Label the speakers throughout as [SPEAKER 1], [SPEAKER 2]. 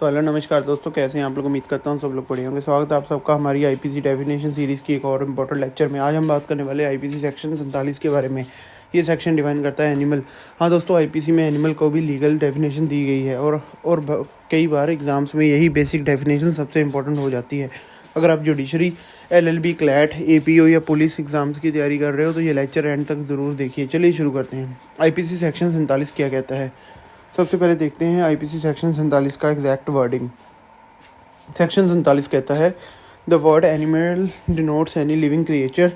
[SPEAKER 1] तो हेलो नमस्कार दोस्तों, कैसे हैं आप लोग। उम्मीद करता हूँ सब लोग बढ़िया होंगे। स्वागत है आप सबका हमारी आईपीसी डेफिनेशन सीरीज़ की एक और इम्पोर्टेंट लेक्चर में। आज हम बात करने वाले आईपीसी सेक्शन 47 के बारे में। ये सेक्शन डिफाइन करता है एनिमल। हाँ दोस्तों, आईपीसी में एनिमल को भी लीगल डेफिनेशन दी गई है और कई बार एग्ज़ाम्स में यही बेसिक डेफिनेशन सबसे इंपॉर्टेंट हो जाती है। अगर आप जुडिशरी, एलएलबी, क्लैट, एपीओ या पुलिस एग्ज़ाम्स की तैयारी कर रहे हो तो ये लेक्चर एंड तक ज़रूर देखिए। चलिए शुरू करते हैं। आईपीसी सेक्शन 47 क्या कहता है। सबसे पहले देखते हैं आईपीसी सेक्शन 47 का एग्जैक्ट वर्डिंग। सेक्शन 47 कहता है the word animal denotes any living creature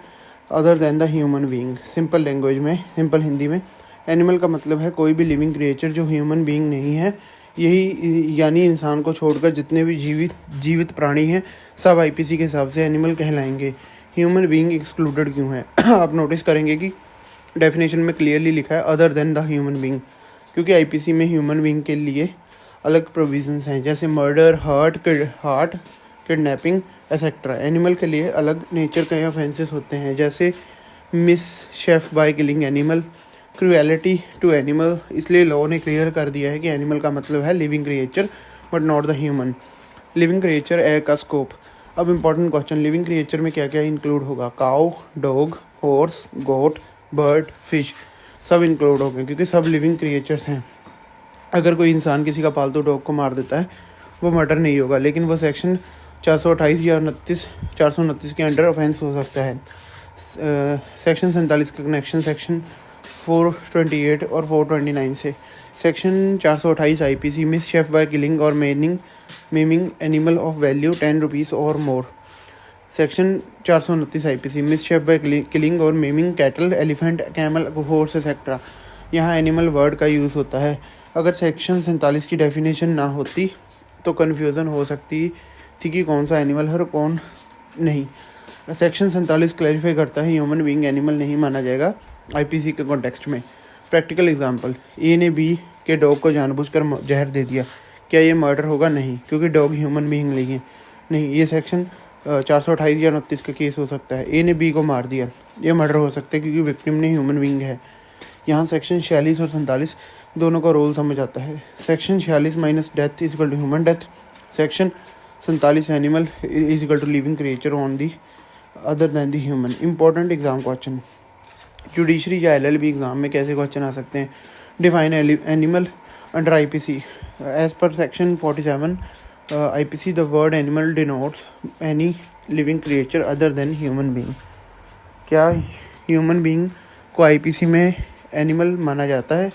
[SPEAKER 1] other then the human being. Simple language में, सिंपल हिंदी में, एनिमल का मतलब है कोई भी लिविंग क्रिएचर जो ह्यूमन बीइंग नहीं है। यही यानी इंसान को छोड़कर जितने भी जीवित प्राणी हैं सब आईपीसी के हिसाब से एनिमल कहलाएंगे। ह्यूमन बीइंग एक्सक्लूडेड क्यों है आप नोटिस करेंगे कि डेफिनेशन में क्लियरली लिखा है other than the human being, क्योंकि आईपीसी में ह्यूमन बीइंग के लिए अलग प्रोविजंस हैं, जैसे murder, hurt, kidnapping etcetera. Animal के लिए अलग नेचर के ऑफेंसेस होते हैं, जैसे mischief by killing animal, cruelty to animal. इसलिए लॉ ने क्लियर कर दिया है कि एनिमल का मतलब है living creature but not the human. Living creature ए का स्कोप। अब इम्पॉर्टेंट क्वेश्चन, लिविंग क्रिएचर में क्या क्या इंक्लूड होगा। काऊ, डॉग, हॉर्स, गोट, बर्ड, फिश सब इंक्लूड हो गए, क्योंकि सब लिविंग क्रिएचर्स हैं। अगर कोई इंसान किसी का पालतू डॉग को मार देता है वो मर्डर नहीं होगा, लेकिन वो सेक्शन 428 या 429 के अंडर ऑफेंस हो सकता है। सेक्शन 47 का कनेक्शन सेक्शन 428 और 429 से। Section 428 IPC mischief by killing or maiming animal of value 10 rupees or more. Section 429 IPC mischief by killing or maiming cattle, elephant, camel, horse etcetera. यहाँ animal word का use होता है। अगर section 47 की definition ना होती तो confusion हो सकती थी कि कौन सा एनिमल है और कौन नहीं। सेक्शन 47 क्लैरिफाई करता है ह्यूमन बीइंग एनिमल नहीं माना जाएगा आईपीसी के कॉन्टेक्स्ट में। प्रैक्टिकल एग्जांपल, ए ने बी के डॉग को जानबूझकर जहर दे दिया, क्या ये मर्डर होगा? नहीं, क्योंकि डॉग ह्यूमन बीइंग नहीं है। नहीं, ये सेक्शन 428 या 29 का केस हो सकता है। ए ने बी को मार दिया, ये मर्डर हो सकता है क्योंकि विक्टिम ने ह्यूमन बीइंग है। यहाँ सेक्शन 46 और 47 दोनों का रोल समझ आता है। Section 46 means death is equal to human death. Section 47 animal is equal to living creature on the other than the human. Important exam question, judiciary या एलएलबी एग्जाम में कैसे क्वेश्चन आ सकते हैं। Define animal under IPC. As पर section 47 IPC the word animal denotes any living creature other than human being. क्या human being को IPC में एनिमल माना जाता है?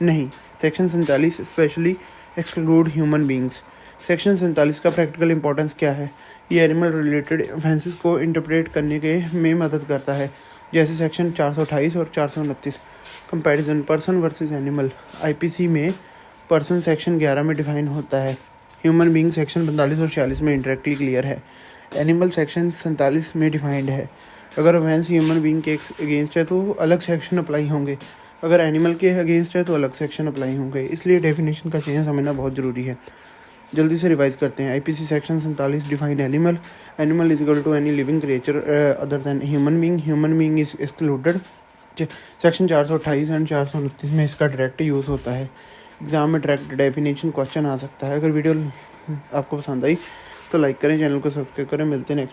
[SPEAKER 1] नहीं। Section 47 specially exclude human beings. Section 47 का प्रैक्टिकल इंपॉर्टेंस क्या है? ये एनिमल रिलेटेड ऑफेंसेस को इंटरप्रेट करने के में मदद करता है, जैसे सेक्शन 428 और 429। Comparison, person versus animal. IPC में पर्सन सेक्शन 11 में डिफाइन होता है। ह्यूमन बीइंग सेक्शन 45 और 46 में इंडायरेक्टली क्लियर है। एनिमल सेक्शन 47 में डिफाइंड है। अगर ऑफेंस ह्यूमन बीइंग के अगेंस्ट है तो अलग सेक्शन अप्लाई होंगे, अगर एनिमल के अगेंस्ट है तो अलग सेक्शन अप्लाई होंगे। इसलिए डेफिनेशन का चेंज समझना बहुत ज़रूरी है। जल्दी से रिवाइज करते हैं। IPC section 47 define animal is equal to any living creature other than human being is excluded. Section 428 and 429 में इसका डायरेक्ट यूज़ होता है। एग्जाम में डायरेक्ट डेफिनेशन क्वेश्चन आ सकता है। अगर वीडियो आपको पसंद आई तो लाइक करें, चैनल को सब्सक्राइब करें। मिलते हैं नेक्स्ट